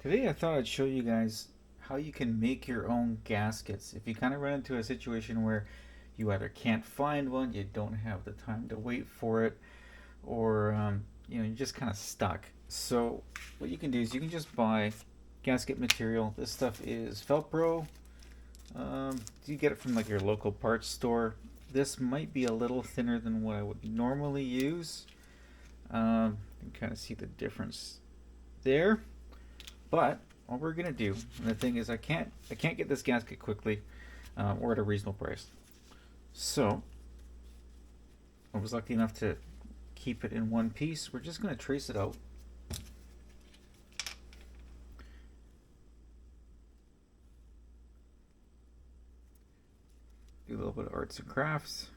Today I thought I'd show you guys how you can make your own gaskets. If you kind of run into a situation where you either can't find one, you don't have the time to wait for it, or you're just kind of stuck. So what you can do is you can just buy gasket material. This stuff is Felpro. You get it from like your local parts store. This might be a little thinner than what I would normally use. You can kind of see the difference there. But what we're gonna do, and the thing is, I can't get this gasket quickly, or at a reasonable price. So I was lucky enough to keep it in one piece. We're just gonna trace it out. Do a little bit of arts and crafts.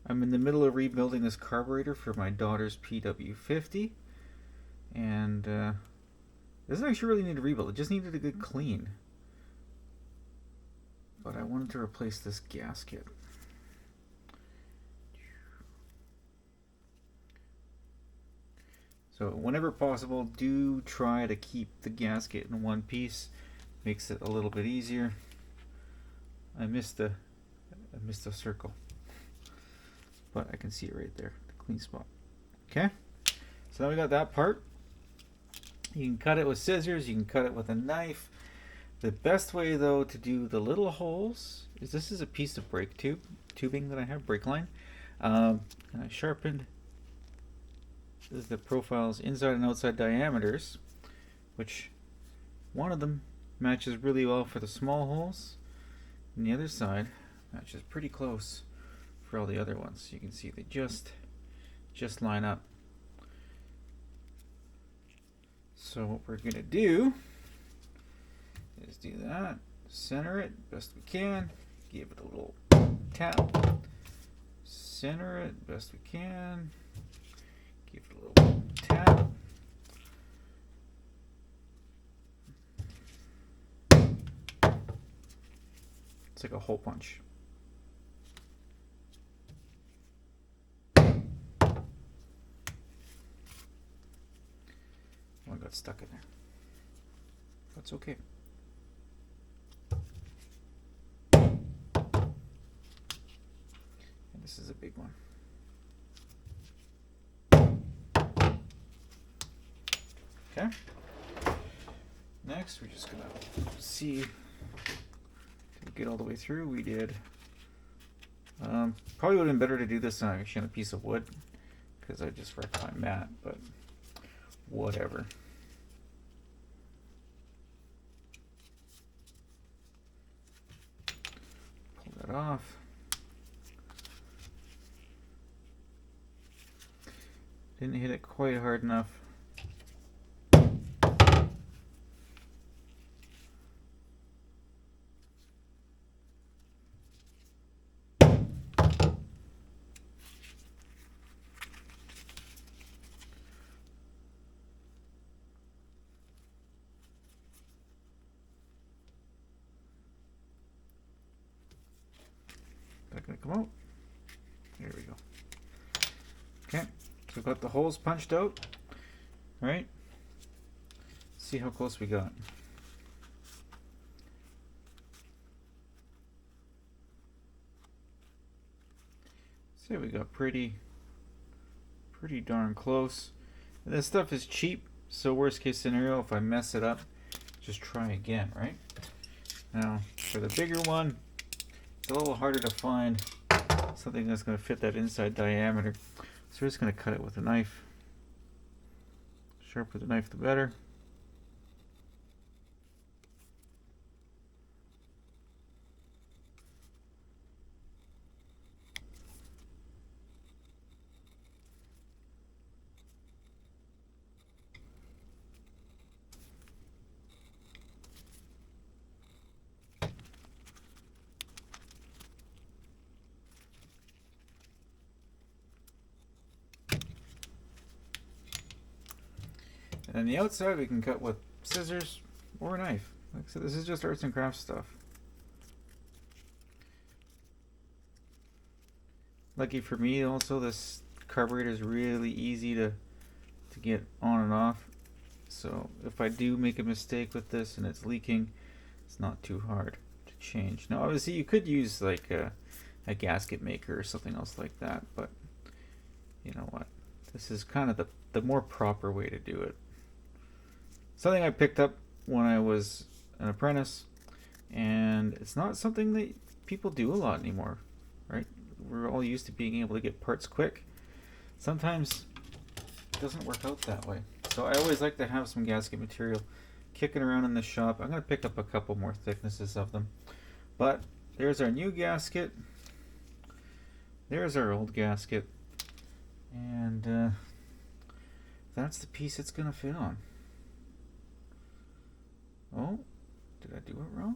I'm in the middle of rebuilding this carburetor for my daughter's PW50, and it doesn't actually really need a rebuild. It just needed a good clean. But I wanted to replace this gasket. So whenever possible, do try to keep the gasket in one piece. Makes it a little bit easier. I missed a circle, but I can see it right there, the clean spot. Okay, so now we got that part. You can cut it with scissors, you can cut it with a knife. The best way though to do the little holes is, this is a piece of brake tubing that I have, brake line. And I sharpened the profiles inside and outside diameters, which one of them matches really well for the small holes, and the other side matches pretty close for all the other ones. You can see they just line up. So what we're gonna do is do that, center it best we can, give it a little tap, center it best we can, give it a little tap. It's like a hole punch. One got stuck in there. That's okay. And this is a big one. Okay. Next, we're just gonna see. Did we get all the way through? We did. Probably would have been better to do this actually on a piece of wood, because I just wrecked my mat, but whatever. Pull that off. Didn't hit it quite hard enough. That gonna come out? There we go. Okay, so we've got the holes punched out. All right. See how close we got. See, we got pretty darn close. And this stuff is cheap, so worst case scenario, if I mess it up, just try again, right? Now, for the bigger one, it's a little harder to find something that's going to fit that inside diameter. So we're just going to cut it with a knife. Sharper the knife, the better. And then the outside we can cut with scissors or a knife. Like I said, this is just arts and crafts stuff. Lucky for me also, this carburetor is really easy to get on and off. So if I do make a mistake with this and it's leaking, it's not too hard to change. Now obviously you could use like a gasket maker or something else like that, but you know what? This is kind of the more proper way to do it. Something I picked up when I was an apprentice, and it's not something that people do a lot anymore, right? We're all used to being able to get parts quick. Sometimes it doesn't work out that way. So I always like to have some gasket material kicking around in the shop. I'm going to pick up a couple more thicknesses of them. But there's our new gasket. There's our old gasket. And that's the piece it's going to fit on. Oh, did I do it wrong?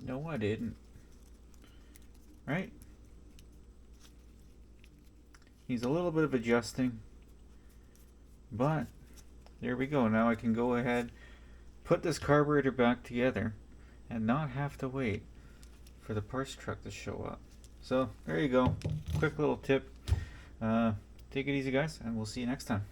No, I didn't. Right? Needs a little bit of adjusting. But there we go. Now I can go ahead, put this carburetor back together, and not have to wait for the parts truck to show up. So there you go. Quick little tip. Take it easy, guys, and we'll see you next time.